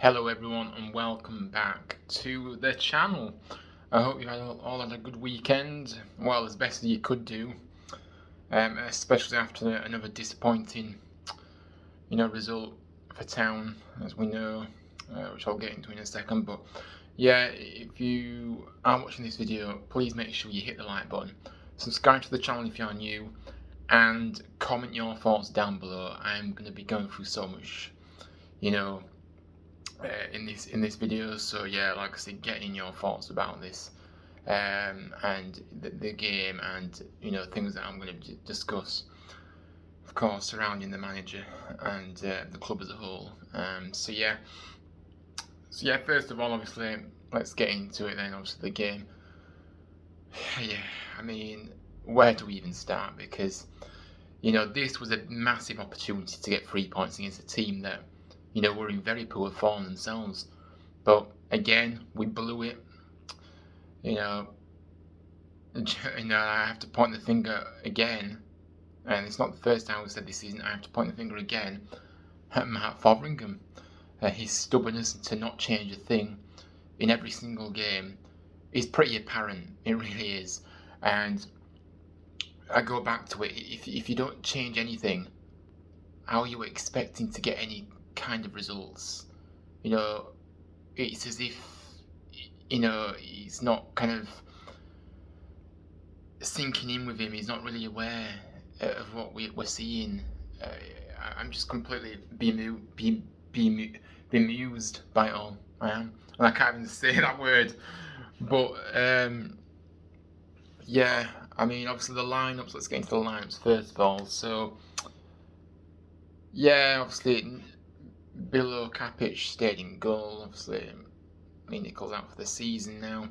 Hello everyone and welcome back to the channel. I hope you all had a good weekend, well as best as you could do, especially after another disappointing result for Town, as we know, which I'll get into in a second. But yeah, if you are watching this video, please make sure you hit the like button, subscribe to the channel if you are new, and comment your thoughts down below. I'm going to be going through so much, in this video. So yeah, like I said, get in your thoughts about this, and the game, and things that I'm going to discuss, of course, surrounding the manager and the club as a whole. So yeah, first of all, obviously, let's get into it then. Obviously, the game. Yeah, I mean, where do we even start? Because this was a massive opportunity to get 3 points against a team that were in very poor form themselves. But again, we blew it. You know, I have to point the finger again, and it's not the first time we've said this season. I have to point the finger again at Matt Fotheringham. His stubbornness to not change a thing in every single game is pretty apparent. It really is. And I go back to it. If you don't change anything, how are you expecting to get any kind of results? It's as if he's not kind of sinking in with him. He's not really aware of what we're seeing. I'm just completely bemused by it all. I am, and I can't even say that word. But yeah, I mean, obviously the lineups. Let's get into the lineups first of all. So yeah, obviously Bilo Kapic stayed in goal. Obviously, Nichols out for the season now.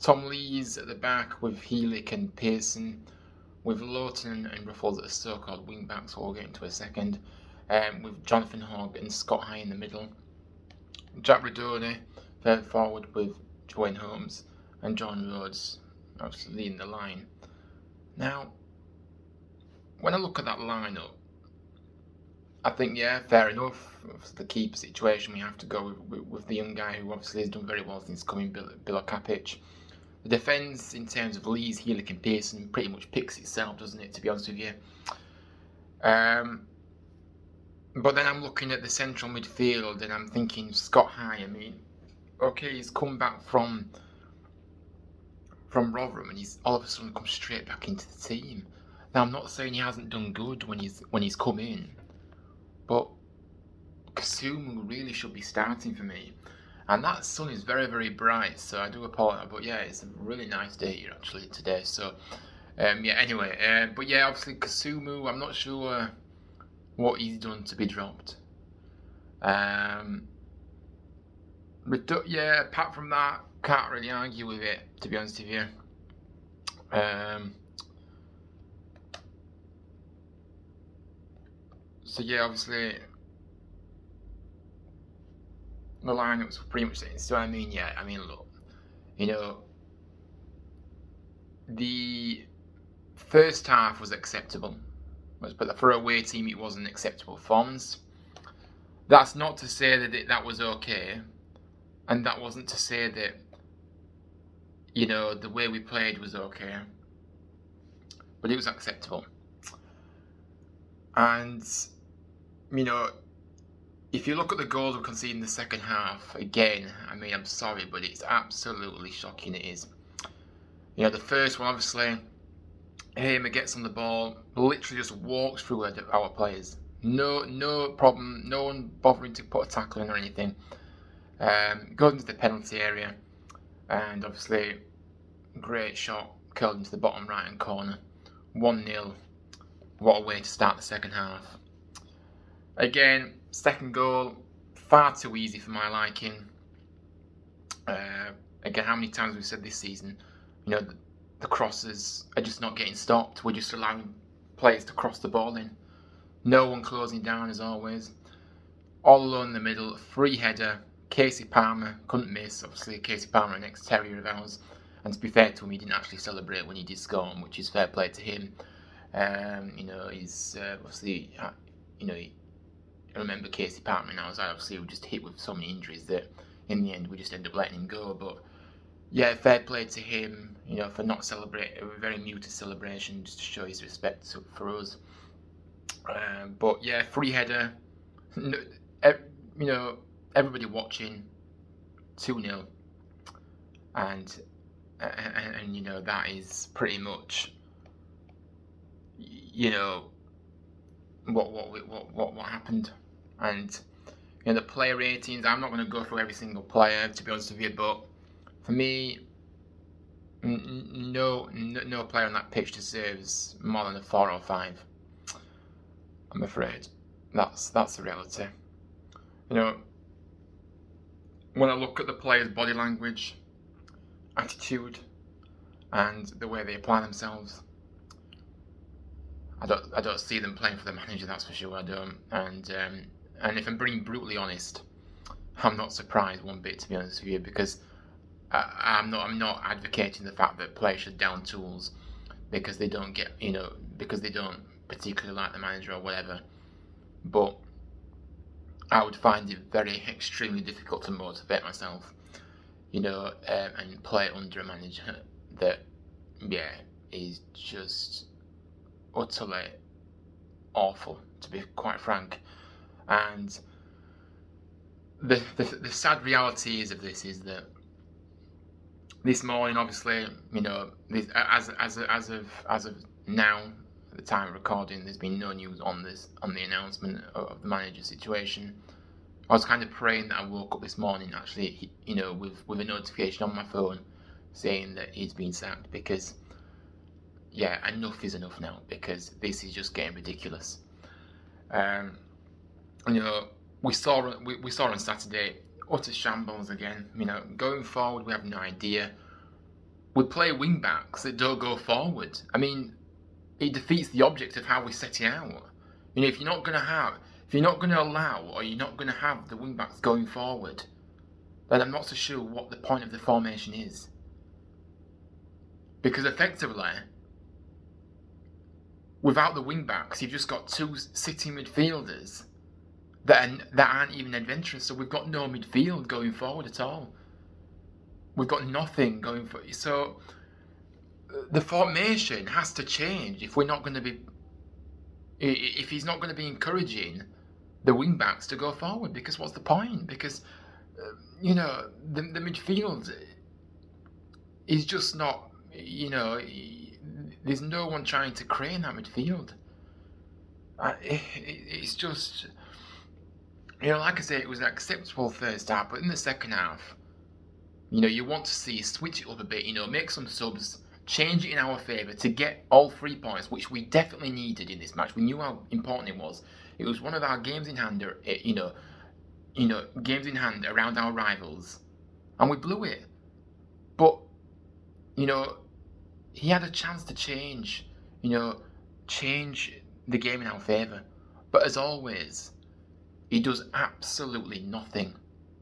Tom Lees at the back with Heelick and Pearson, with Lawton and Ruffles as so-called wing-backs, we'll get into a second, with Jonathan Hogg and Scott High in the middle. Jack Redone third forward with Joanne Holmes and John Rhodes obviously leading the line. Now, when I look at that lineup, I think, yeah, fair enough. For the keeper situation, we have to go with the young guy who obviously has done very well since coming, Bilo Kapic. The defence, in terms of Lees, Heelick and Pearson, pretty much picks itself, doesn't it, to be honest with you? But then I'm looking at the central midfield and I'm thinking, Scott High, I mean, okay, he's come back from Rotherham and he's all of a sudden come straight back into the team. Now, I'm not saying he hasn't done good when he's come in, but Kasumu really should be starting for me. And that sun is very, very bright, so I do apologise. But yeah, it's a really nice day here actually today. So yeah, anyway, but yeah, obviously Kasumu, I'm not sure what he's done to be dropped. Yeah, apart from that, can't really argue with it, to be honest with you. So yeah, obviously the lineups were pretty much the same. So I mean, yeah, I mean, look, the first half was acceptable, but for a away team, it wasn't acceptable performance. That's not to say that that was okay, and that wasn't to say that the way we played was okay, but it was acceptable. And if you look at the goals we conceded in the second half, again, I mean, I'm sorry, but it's absolutely shocking. It is. The first one, obviously, Hamer gets on the ball, literally just walks through our players. No problem, no one bothering to put a tackle in or anything. Goes into the penalty area, and obviously, great shot, curled into the bottom right-hand corner. 1-0. What a way to start the second half. Again, second goal, far too easy for my liking. Again, how many times we've said this season, the crosses are just not getting stopped. We're just allowing players to cross the ball in. No one closing down as always. All alone in the middle, free header. Casey Palmer couldn't miss. Obviously, Casey Palmer, an ex-Terrier of ours. And to be fair to him, he didn't actually celebrate when he did score, which is fair play to him. He's obviously, remember Casey Parkman now, as I obviously was just hit with so many injuries that in the end we just end up letting him go. But yeah, fair play to him, for not celebrating, a very muted celebration, just to show his respect for us. But yeah, free header, everybody watching, 2-0, and that is pretty much, what happened. And the player ratings, I'm not going to go through every single player, to be honest with you, but for me, no player on that pitch deserves more than a 4 or 5. I'm afraid that's the reality. When I look at the players' body language, attitude, and the way they apply themselves, I don't see them playing for the manager. That's for sure. I don't. And if I'm being brutally honest, I'm not surprised one bit, to be honest with you, because I'm not advocating the fact that players should down tools because they don't because they don't particularly like the manager or whatever. But I would find it extremely difficult to motivate myself, and play under a manager that, is just utterly awful, to be quite frank. And the sad reality of this is that this morning, obviously, as of now, at the time of recording, there's been no news on the announcement of the manager situation. I was kind of praying that I woke up this morning, actually, with a notification on my phone saying that he's been sacked, because, enough is enough now, because this is just getting ridiculous. We saw on Saturday, utter shambles again. Going forward, we have no idea. We play wing backs that don't go forward. I mean, it defeats the object of how we set it out. If you're not going to allow, or you're not going to have the wing backs going forward, then I'm not so sure what the point of the formation is. Because effectively, without the wing backs, you've just got two sitting midfielders that aren't even adventurous. So we've got no midfield going forward at all. We've got nothing going for. So the formation has to change if we're not going to be. If he's not going to be encouraging the wing backs to go forward, because what's the point? Because the midfield is just not. There's no one trying to crane that midfield. It's just. Like I say, it was an acceptable first half, but in the second half, you want to see switch it up a bit, make some subs, change it in our favour to get all 3 points, which we definitely needed in this match. We knew how important it was. It was one of our games in hand, games in hand around our rivals, and we blew it. But, he had a chance to change the game in our favour. But as always, he does absolutely nothing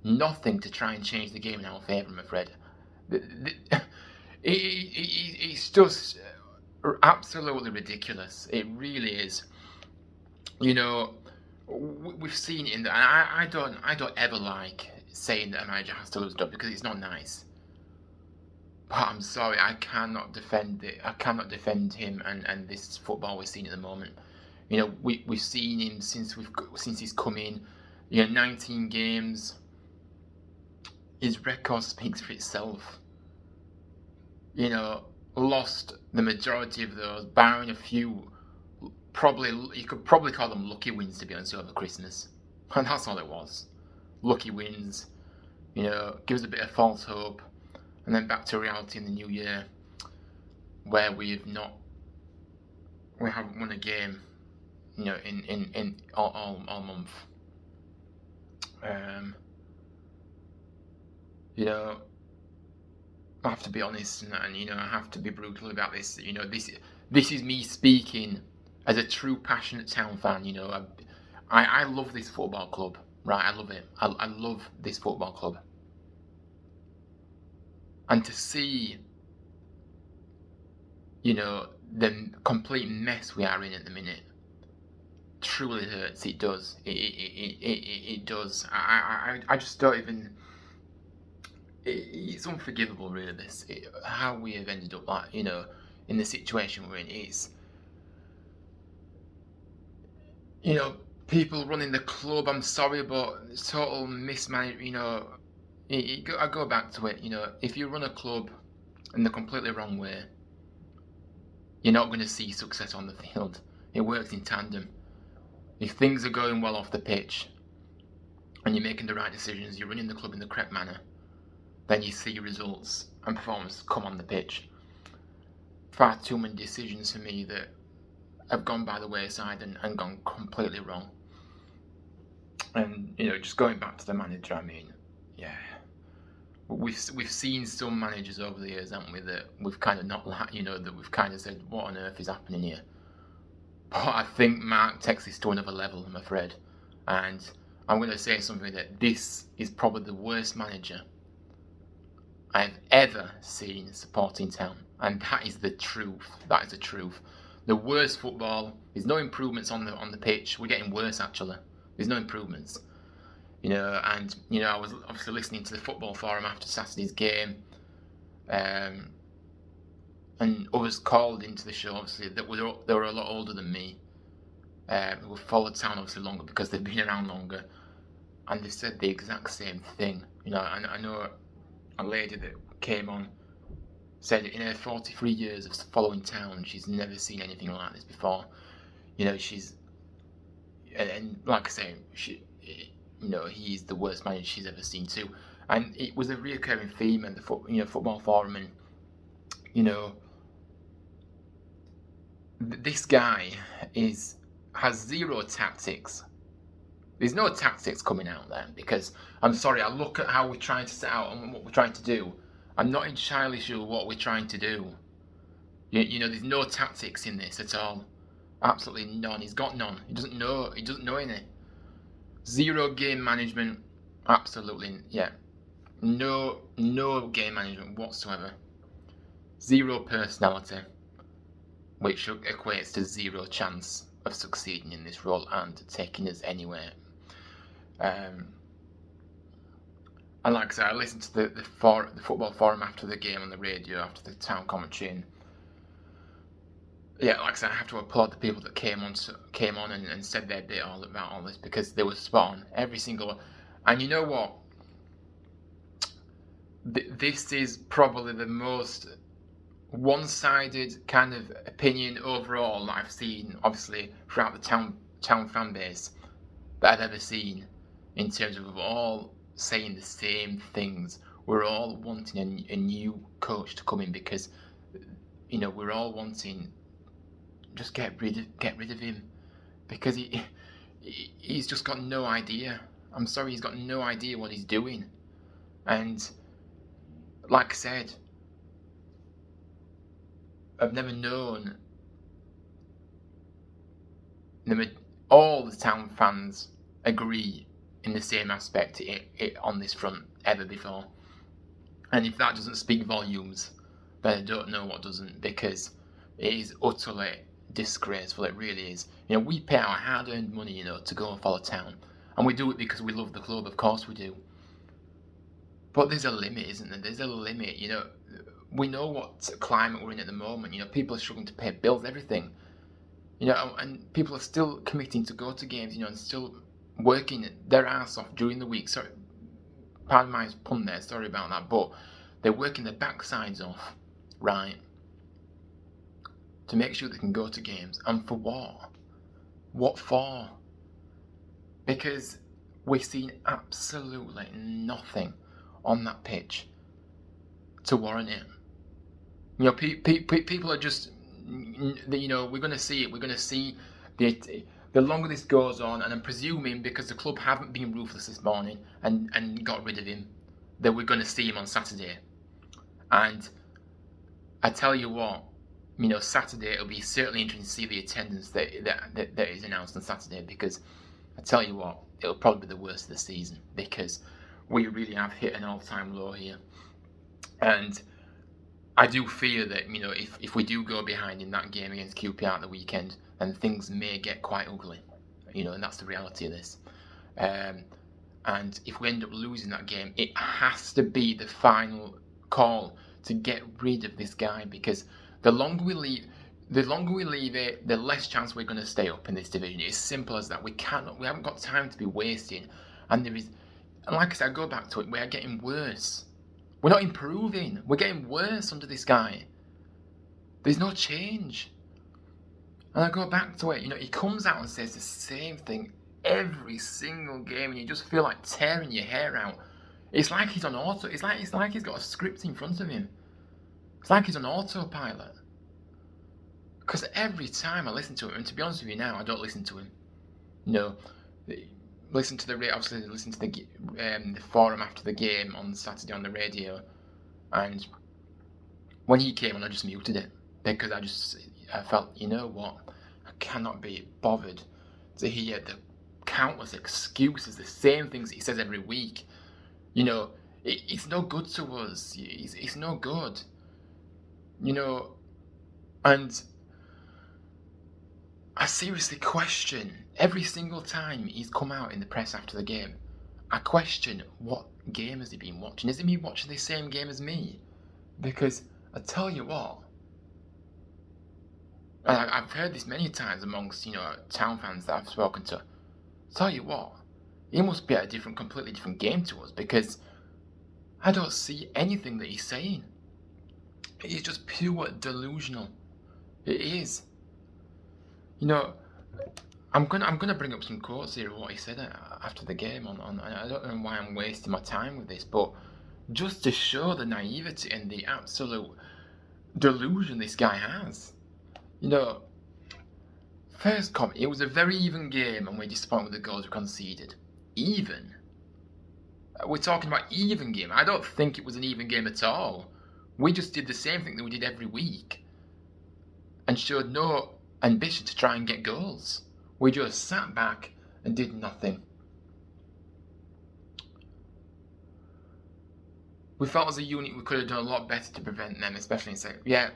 to try and change the game in our favour, I'm afraid. It's just absolutely ridiculous. It really is. We've seen it in that. I don't ever like saying that a manager has to lose a job, because it's not nice. But I'm sorry, I cannot defend it. I cannot defend him and this football we're seeing at the moment. We've seen him since he's come in. 19 games. His record speaks for itself. Lost the majority of those, barring a few. You could probably call them lucky wins, to be honest, over Christmas. And that's all it was. Lucky wins. Gives a bit of false hope. And then back to reality in the new year, where we haven't won a game, in all month. I have to be honest, and I have to be brutal about this. This is me speaking as a true passionate town fan. I love this football club, right? I love it. I love this football club. And to see, the complete mess we are in at the minute, truly hurts. It does. It does. I just don't even. It's unforgivable, really. How we have ended up, like, in the situation we're in. It's, people running the club. I'm sorry, but it's total mismanagement. I go back to it. If you run a club in the completely wrong way, you're not going to see success on the field. It works in tandem. If things are going well off the pitch and you're making the right decisions, you're running the club in the correct manner, then you see results and performance come on the pitch. Far too many decisions for me that have gone by the wayside and gone completely wrong. And, just going back to the manager, I mean, yeah. We've seen some managers over the years, haven't we, that we've kind of not that we've kind of said, what on earth is happening here? But I think Mark takes this to another level, I'm afraid. And I'm going to say something that this is probably the worst manager I've ever seen supporting Town. And that is the truth. That is the truth. The worst football. There's no improvements on the pitch. We're getting worse, actually. There's no improvements. And I was obviously listening to the football forum after Saturday's game, and others called into the show, obviously, that they were a lot older than me, who have followed Town obviously longer because they've been around longer, and they said the exact same thing. I know a lady that came on said in her 43 years of following Town, she's never seen anything like this before. She's, and like I say, he's the worst manager she's ever seen too. And it was a reoccurring theme in the football forum, and this guy has zero tactics. There's no tactics coming out there, because I'm sorry, I look at how we're trying to set out and what we're trying to do. I'm not entirely sure what we're trying to do. There's no tactics in this at all. Absolutely none. He's got none. He doesn't know any. Zero game management, absolutely, yeah. No game management whatsoever. Zero personality, which equates to zero chance of succeeding in this role and taking us anywhere. And like I said, I listened to the football forum after the game on the radio, after the Town commentary, and yeah, like I said, I have to applaud the people that came on and said their bit about all this, because they were spot on, every single one. And you know what? This is probably the most one-sided kind of opinion overall that I've seen, obviously, throughout the Town fan base that I've ever seen, in terms of all saying the same things. We're all wanting a new coach to come in, because, we're all wanting, just get rid of him, because he's just got no idea. I'm sorry, he's got no idea what he's doing. And like I said, I've never known all the Town fans agree in the same aspect on this front ever before. And if that doesn't speak volumes, then I don't know what doesn't, because it is utterly disgraceful. It really is. We pay our hard-earned money, to go and follow Town, and we do it because we love the club. Of course we do. But there's a limit, isn't there? There's a limit. We know what climate we're in at the moment. People are struggling to pay bills, everything. And people are still committing to go to games, and still working their ass off during the week. Sorry, pardon my pun there. Sorry about that, but they're working their backsides off, right, to make sure they can go to games. And for what? What for? Because we've seen absolutely nothing on that pitch to warrant it. People are just, we're going to see it. We're going to see the longer this goes on, and I'm presuming because the club haven't been ruthless this morning and got rid of him, that we're going to see him on Saturday. And I tell you what, Saturday, it'll be certainly interesting to see the attendance that is announced on Saturday, because I tell you what, it'll probably be the worst of the season, because we really have hit an all-time low here. And I do fear that, if we do go behind in that game against QPR at the weekend, then things may get quite ugly. and that's the reality of this. And if we end up losing that game, it has to be the final call to get rid of this guy, because the longer we leave it, the less chance we're going to stay up in this division. It's simple as that. We haven't got time to be wasting. And like I said, I go back to it, we are getting worse. We're not improving. We're getting worse under this guy. There's no change. And I go back to it, he comes out and says the same thing every single game, and you just feel like tearing your hair out. It's like he's on auto. It's like he's got a script in front of him. It's like he's on autopilot. Because every time I listen to him, and to be honest with you now, I don't listen to him. Listen to the forum after the game on Saturday on the radio, and when he came on, I just muted it because I felt, what, I cannot be bothered to hear the countless excuses, the same things that he says every week. It's no good to us. It's no good. And I seriously question every single time he's come out in the press after the game. I question, what game has he been watching? Is he been watching the same game as me? Because I tell you what, and I've heard this many times amongst town fans that I've spoken to. Tell you what, he must be at a completely different game to us, because I don't see anything that he's saying. It is just pure delusional. It is. I'm gonna bring up some quotes here of what he said after the game. I don't know why I'm wasting my time with this, but just to show the naivety and the absolute delusion this guy has. First comment, it was a very even game and we're disappointed with the goals we conceded. Even? We're talking about even game. I don't think it was an even game at all. We just did the same thing that we did every week and showed no ambition to try and get goals. We just sat back and did nothing. We felt as a unit we could have done a lot better to prevent them, especially in second. Yeah,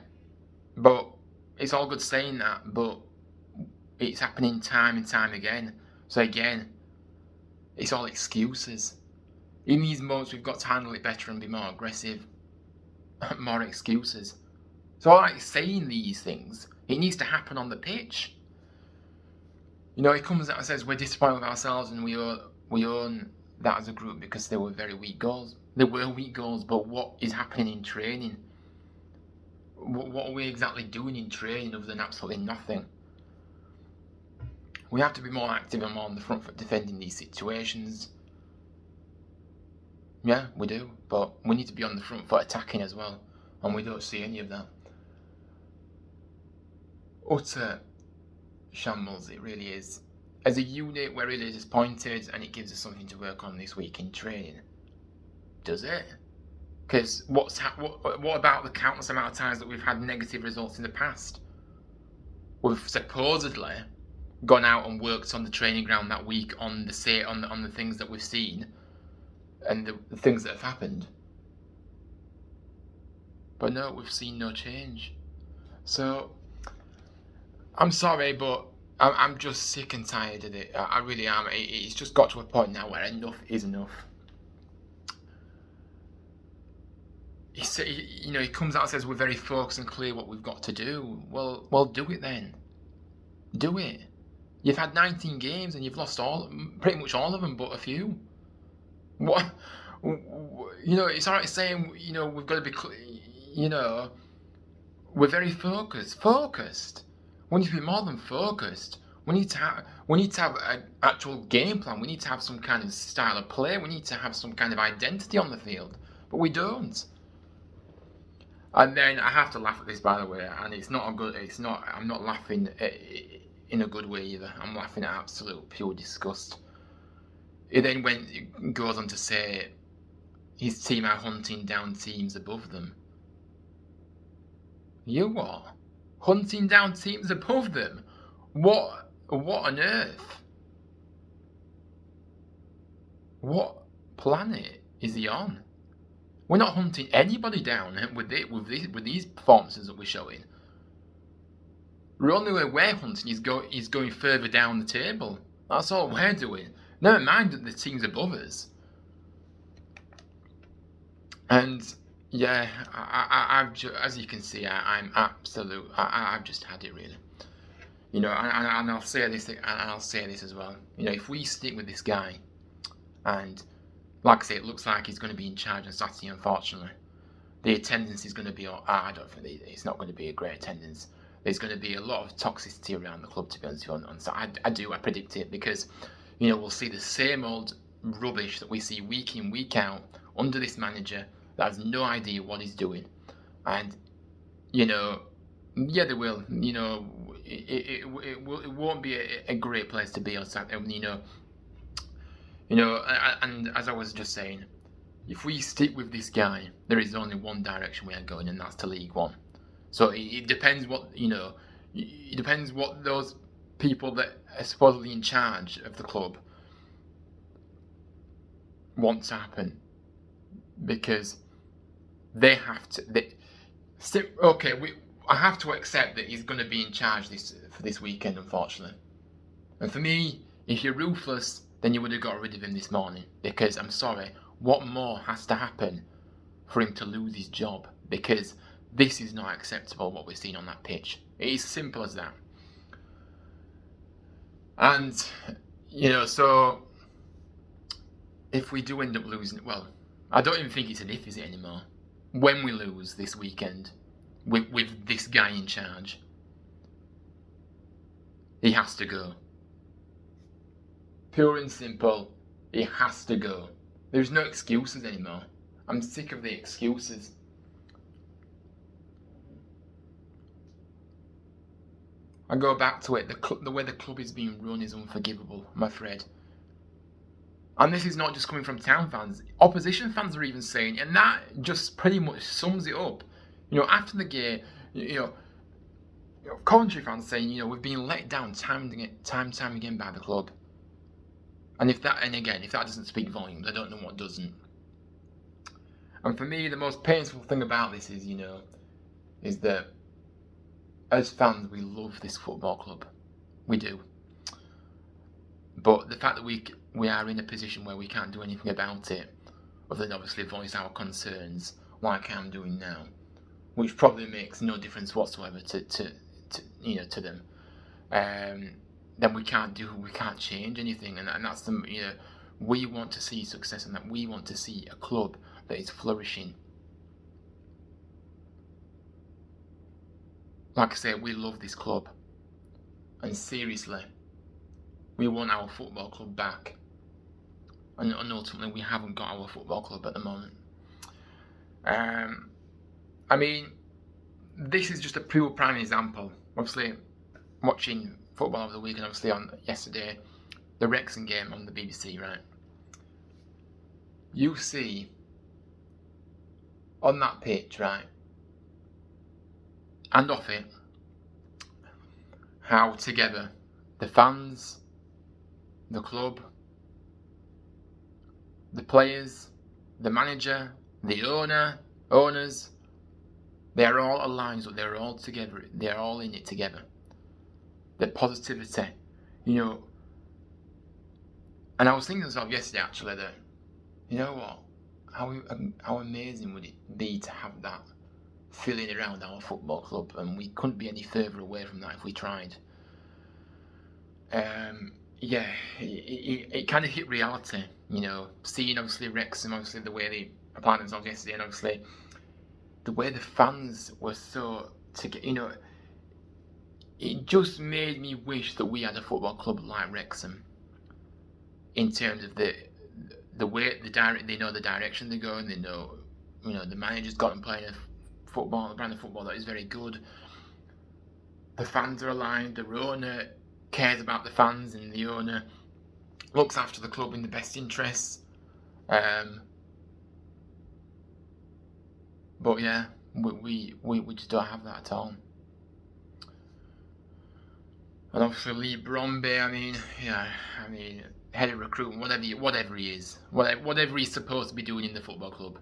but it's all good saying that, but it's happening time and time again. So again, it's all excuses. In these moments, we've got to handle it better and be more aggressive. More excuses. So I like saying these things. It needs to happen on the pitch. He comes out and says we're disappointed with ourselves and we own that as a group because they were very weak goals. They were weak goals, but what is happening in training? What are we exactly doing in training other than absolutely nothing? We have to be more active and more on the front foot defending these situations. Yeah, we do, but we need to be on the front foot attacking as well, and we don't see any of that. Utter shambles, it really is. As a unit, we're really disappointed, and it gives us something to work on this week in training. Does it? Because what about the countless amount of times that we've had negative results in the past? We've supposedly gone out and worked on the training ground that week on the things that we've seen and the things that have happened. But no, we've seen no change. So I'm sorry, but I'm just sick and tired of it. I really am. It's just got to a point now where enough is enough. He comes out and says we're very focused and clear what we've got to do. Well, do it then. Do it. You've had 19 games and you've lost pretty much all of them, but a few. What? It's alright saying we've got to be. We're very focused. Focused. We need to be more than focused. We need to have an actual game plan. We need to have some kind of style of play. We need to have some kind of identity on the field, but we don't. And then I have to laugh at this, by the way, and it's not a good. It's not. I'm not laughing in a good way either. I'm laughing at absolute pure disgust. It then goes on to say his team are hunting down teams above them. You what? Hunting down teams above them? What on earth? What planet is he on? We're not hunting anybody down with these performances that we're showing. The only way we're hunting is going further down the table. That's all we're doing. Never mind that the teams above us. And yeah, I've as you can see, I'm absolute. I've just had it really. You know, and I'll say this, and I'll say this as well. You know, if we stick with this guy, and like I say, it looks like he's going to be in charge on Saturday. Unfortunately, the attendance is going to be. I don't think it's not going to be a great attendance. There's going to be a lot of toxicity around the club, to be honest. On I predict it, because you know we'll see the same old rubbish that we see week in, week out under this manager that has no idea what he's doing. And you know, yeah, they will. You know, it won't be a great place to be on Saturday. You know, and as I was just saying, if we stick with this guy, there is only one direction we are going, and that's to League One. So it depends what, you know, it depends what those people that are supposedly in charge of the club want to happen, because they have to. I have to accept that he's going to be in charge for this weekend, unfortunately. And for me, if you're ruthless, then you would have got rid of him this morning, because I'm sorry, what more has to happen for him to lose his job? Because this is not acceptable, what we're seeing on that pitch. It is simple as that. And, you know, so if we do end up losing, well, I don't even think it's an if, is it, anymore? When we lose this weekend with this guy in charge, he has to go. Pure and simple, he has to go. There's no excuses anymore. I'm sick of the excuses. I go back to it, the way the club is being run is unforgivable, I'm afraid. And this is not just coming from town fans. Opposition fans are even saying, and that just pretty much sums it up. You know, after the game, you know Coventry fans saying, you know, we've been let down time and again by the club. And if that doesn't speak volumes, I don't know what doesn't. And for me, the most painful thing about this is, you know, is that as fans, we love this football club. We do. But the fact that we are in a position where we can't do anything about it, other than obviously voice our concerns, like I'm doing now, which probably makes no difference whatsoever to them. Then we can't change anything, and that's the, you know, we want to see success, and that we want to see a club that is flourishing. Like I say, we love this club, and seriously, we want our football club back, and ultimately we haven't got our football club at the moment. I mean, this is just a pure prime example. Obviously, watching football over the weekend, obviously on yesterday, the Wrexham game on the BBC, right? You see on that pitch, right, and off it, how together the fans, the club, the players, the manager, the owners, they're all aligned, they're all together, they're all in it together. The positivity, you know. And I was thinking to myself yesterday, actually, that, you know what, how amazing would it be to have that feeling around our football club, and we couldn't be any further away from that if we tried. Yeah, it kind of hit reality, you know, seeing obviously Wrexham, obviously the way they applied themselves yesterday, and obviously the way the fans were so together, you know, it just made me wish that we had a football club like Wrexham, in terms of the way they know the direction they're going, they know, you know, the manager's got them playing a brand of football that is very good. The fans are aligned, the owner cares about the fans, and the owner looks after the club in the best interests. But yeah, we just don't have that at all. And obviously Lee Bromby, I mean, head of recruitment, whatever he is, whatever he's supposed to be doing in the football club,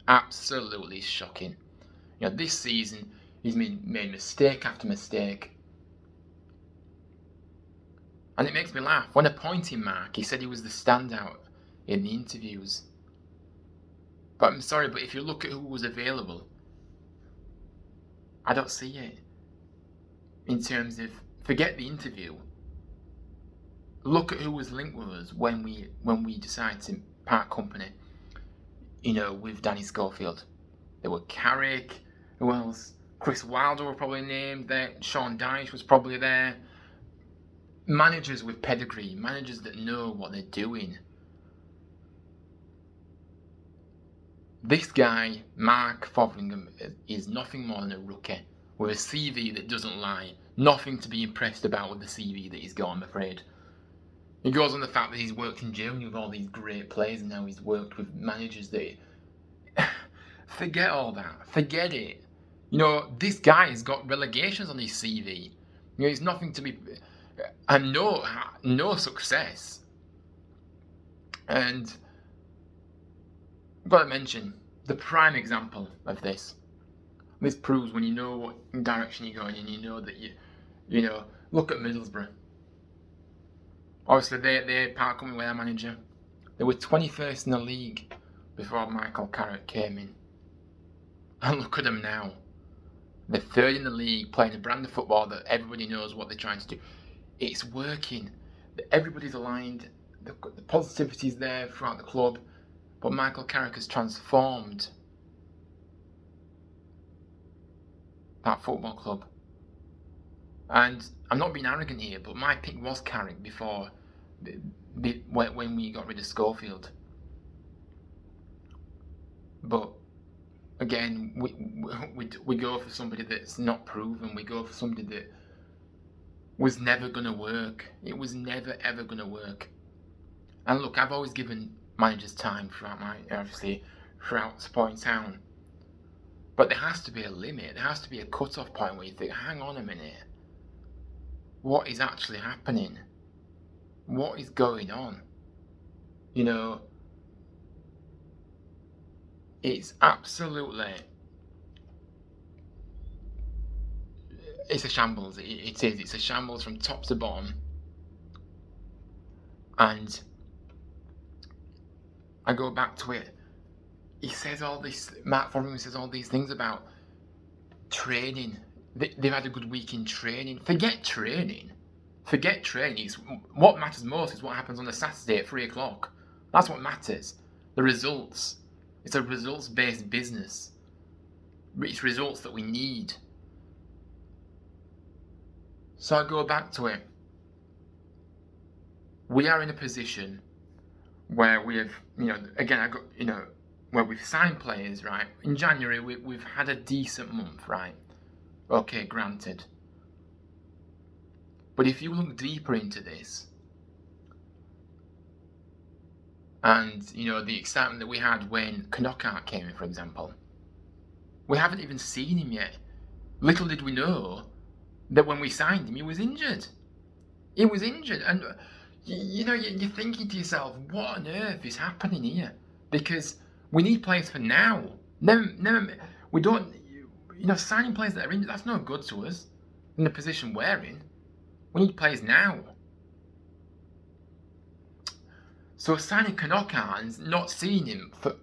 absolutely shocking. You know, this season he's made mistake after mistake, And it makes me laugh. When appointing Mark, he said he was the standout in the interviews. But I'm sorry, but if you look at who was available, I don't see it. In terms of, forget the interview. Look at who was linked with us when we decided to part company. With Danny Schofield. There were Carrick. Who else? Chris Wilder were probably named there. Sean Dyche was probably there. Managers with pedigree. Managers that know what they're doing. This guy, Mark Fotheringham, is nothing more than a rookie with a CV that doesn't lie. Nothing to be impressed about with the CV that he's got, I'm afraid. He goes on the fact that he's worked in Germany with all these great players and now he's worked with managers that... Forget all that. Forget it. This guy has got relegations on his CV. He's nothing to be... And no success. And I've got to mention the prime example of this. This proves when you know what direction you're going and you know that look at Middlesbrough. Obviously, they part company with their manager. They were 21st in the league before Michael Carrick came in. And look at them now. They're third in the league, playing a brand of football that everybody knows what they're trying to do. It's working. Everybody's aligned. The positivity's there throughout the club. But Michael Carrick has transformed that football club. And I'm not being arrogant here, but my pick was Carrick before when we got rid of Schofield. But again, we go for somebody that's not proven. We go for somebody that was never going to work. It was never ever going to work. And look, I've always given managers time throughout supporting town. But there has to be a limit. There has to be a cut-off point where you think, hang on a minute. What is actually happening? What is going on? It's absolutely... It's a shambles. It is. It's a shambles from top to bottom. And I go back to it. He says all this, Matt Fotheringham says all these things about training. They've had a good week in training. Forget training. It's, what matters most is what happens on the Saturday at 3 o'clock. That's what matters. The results. It's a results-based business. It's results that we need. So I go back to it. We are in a position where we have, where we've signed players, right? In January, we've had a decent month, right? Okay, granted. But if you look deeper into this, and, the excitement that we had when Knockout came in, for example, we haven't even seen him yet. Little did we know that when we signed him, he was injured. He was injured. And, you're thinking to yourself, what on earth is happening here? Because we need players for now. We don't, signing players that are injured, that's no good to us in the position we're in. We need players now. So signing Knockout and not seeing him for,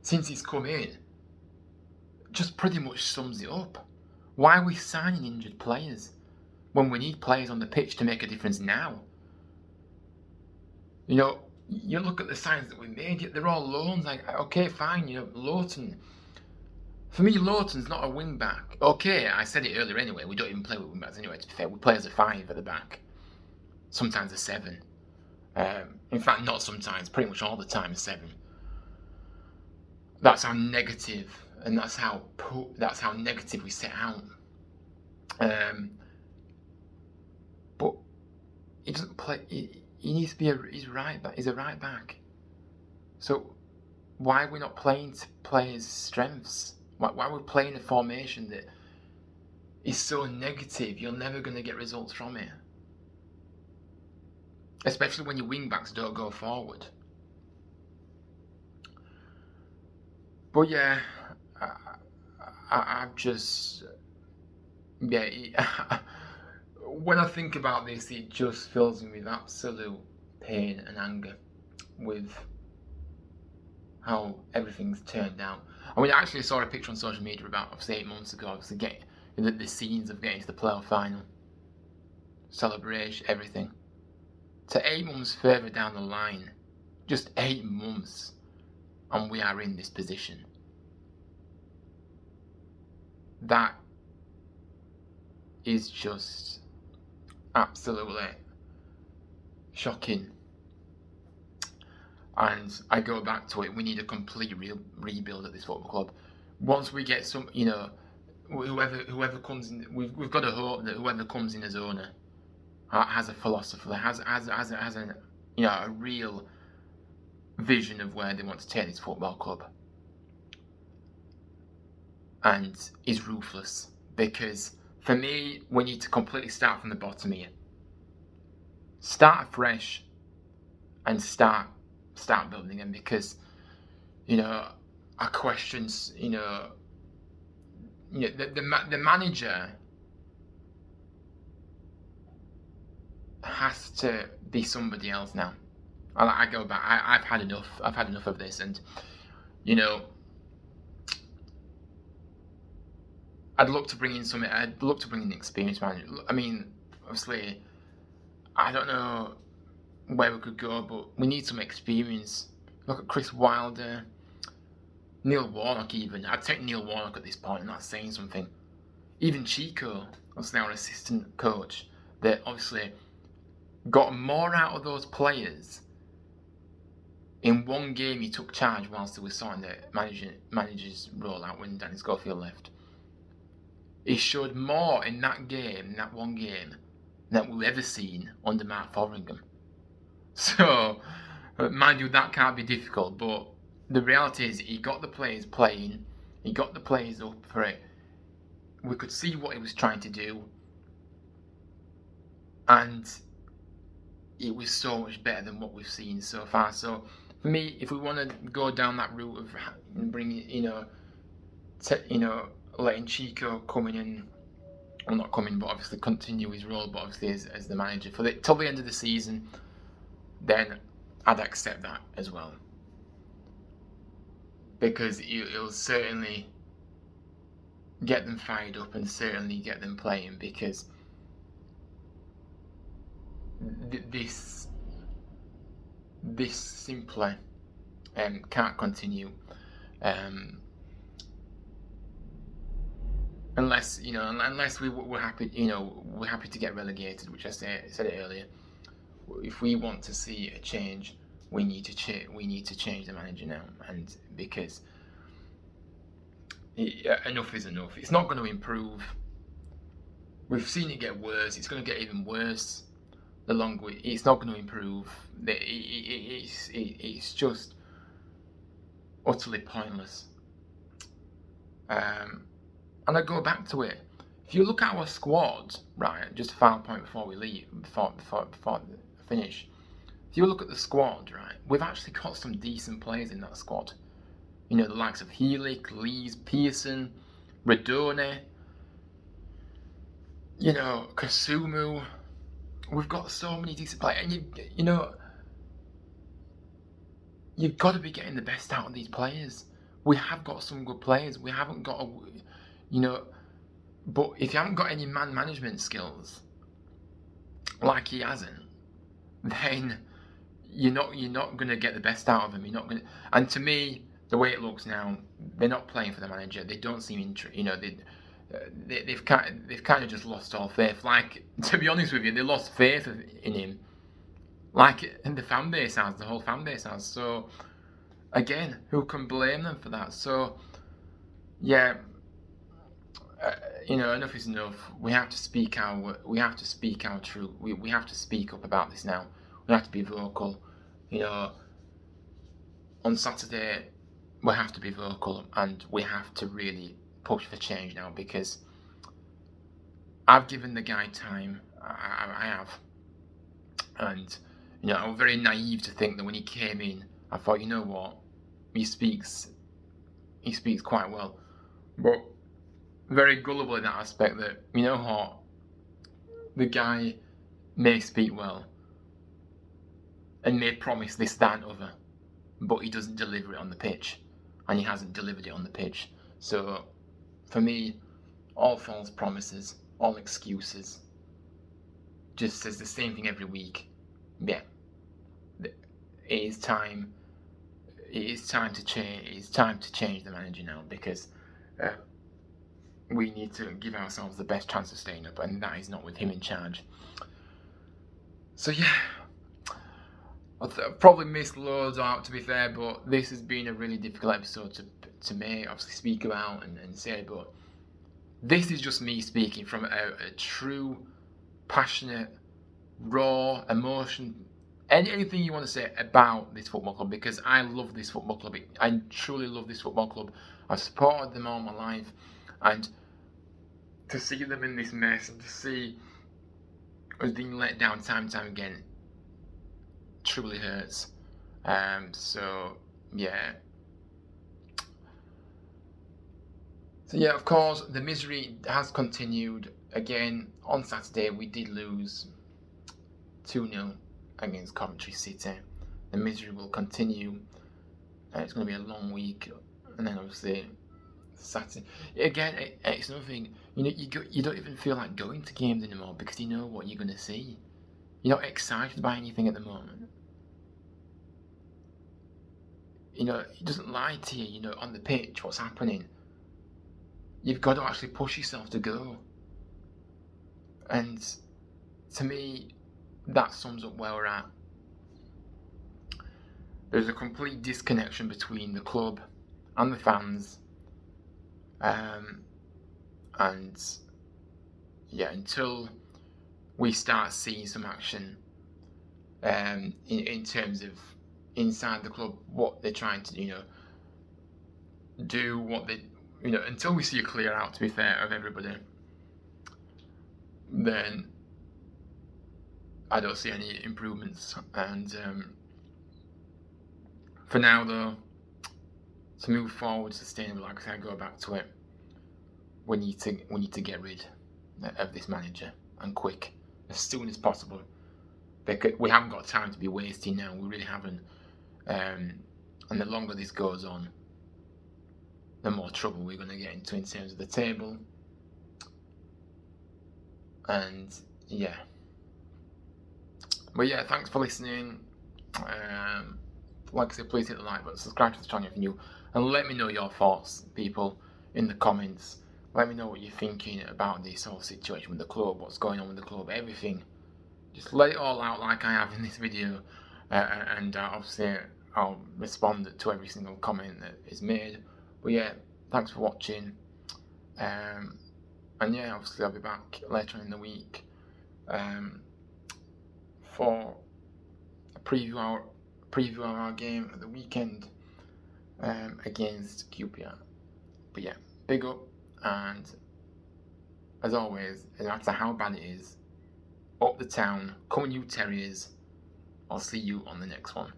since he's come in, just pretty much sums it up. Why are we signing injured players when we need players on the pitch to make a difference now? You look at the signings that we made, they're all loans. Like, okay, fine, Lowton. For me, Lowton's not a wing back. Okay, I said it earlier anyway, we don't even play with wing backs anyway, to be fair. We play as a 5 at the back. Sometimes a 7. In fact, not sometimes, pretty much all the time a 7. That's how negative, and that's how negative we set out. But he doesn't play. He needs to be he's a right back. So why are we not playing to play his strengths? Why are we playing a formation that is so negative? You're never going to get results from it. Especially when your wing backs don't go forward. But yeah, I've just... Yeah, when I think about this, it just fills me with absolute pain and anger with how everything's turned out. I mean, I actually saw a picture on social media about, obviously, 8 months ago, obviously, getting the scenes of getting to the playoff final, celebration, everything. To 8 months further down the line, just 8 months, and we are in this position. That is just absolutely shocking. And I go back to it, we need a complete rebuild at this football club. Once we get some, whoever comes in, we've got to hope that whoever comes in as owner has a philosophy, has a real vision of where they want to take this football club, and is ruthless. Because for me, we need to completely start from the bottom here, start afresh, and start building them. Because our questions, the manager has to be somebody else now. I go back. I've had enough. I've had enough of this, and I'd look to bring in something. I'd look to bring in an experienced manager. I mean, obviously, I don't know where we could go, but we need some experience. Look at Chris Wilder, Neil Warnock. Even I'd take Neil Warnock at this point, and that's saying something. Even Chico, obviously our assistant coach, that obviously got more out of those players. In one game, he took charge whilst he was sorting the manager's role out when Danny Schofield left. He showed more in that game, that one game, than we've ever seen under Mark Fotheringham. So, mind you, that can't be difficult, but the reality is he got the players playing, he got the players up for it. We could see what he was trying to do, and it was so much better than what we've seen so far. So, for me, if we want to go down that route of bringing, letting Chico come in and, well, not come in, but obviously continue his role, but obviously as the manager till the end of the season, then I'd accept that as well. Because it'll certainly get them fired up and certainly get them playing, because this simply can't continue unless we're happy we're happy to get relegated, which I said it earlier. If we want to see a change, we need to change the manager now, and because enough is enough. It's not going to improve. We've seen it get worse. It's going to get even worse. The longer it's not going to improve. It's just utterly pointless. And I go back to it. If you look at our squad, right, just a final point before we leave, before I finish. If you look at the squad, right, we've actually got some decent players in that squad. The likes of Healy, Lees, Pearson, Radone, Kasumu. We've got so many decent players, and you've got to be getting the best out of these players. We have got some good players. We haven't got but if you haven't got any man management skills, like he hasn't, then you're not going to get the best out of them. You're not going to, and to me, the way it looks now, they're not playing for the manager. They don't seem they've kind of just lost all faith. Like, to be honest with you, they lost faith in him. Like, and the whole fan base has. So, again, who can blame them for that? So, yeah, enough is enough. We have to speak our truth. We have to speak up about this now. We have to be vocal. On Saturday, we have to be vocal, and we have to really push for change now, because I've given the guy time. I have, and I was very naive to think that when he came in, I thought, what, he speaks quite well, but very gullible in that aspect that what, the guy may speak well and may promise this, that, and other, but he doesn't deliver it on the pitch, and he hasn't delivered it on the pitch. So, for me, all false promises, all excuses, just says the same thing every week. Yeah, it is time. It is time to change. It is time to change the manager now, because we need to give ourselves the best chance of staying up, and that is not with him in charge. So yeah, I've probably missed loads out, to be fair, but this has been a really difficult episode to make, obviously speak about and say, but this is just me speaking from a true, passionate, raw emotion, anything you want to say about this football club, because I love this football club. I truly love this football club. I've supported them all my life, and to see them in this mess and to see us being let down time and time again truly hurts. So yeah, of course, the misery has continued. Again, on Saturday we did lose 2-0 against Coventry City. The misery will continue. It's going to be a long week, and then obviously Saturday again. It's nothing. You don't even feel like going to games anymore, because you know what you're going to see. You're not excited by anything at the moment. It doesn't lie to you. On the pitch, what's happening. You've got to actually push yourself to go. And to me, that sums up where we're at. There's a complete disconnection between the club and the fans. And yeah, until we start seeing some action in terms of inside the club, what they're trying to do, what they until we see a clear out, to be fair, of everybody, then I don't see any improvements. And for now, though, to move forward sustainably, like I said, go back to it, we need to get rid of this manager, and quick, as soon as possible, because we haven't got time to be wasting now. We really haven't. And the longer this goes on, the more trouble we're going to get into in terms of the table. And yeah. But yeah, thanks for listening. Like I said, please hit the like button, subscribe to the channel if you're new, and let me know your thoughts, people, in the comments. Let me know what you're thinking about this whole situation with the club, what's going on with the club, everything. Just let it all out like I have in this video, and obviously I'll respond to every single comment that is made. But yeah, thanks for watching. And yeah, obviously I'll be back later on in the week for a preview of our game at the weekend against QPR. But yeah, big up, and as always, no matter how bad it is, up the town, come on you Terriers. I'll see you on the next one.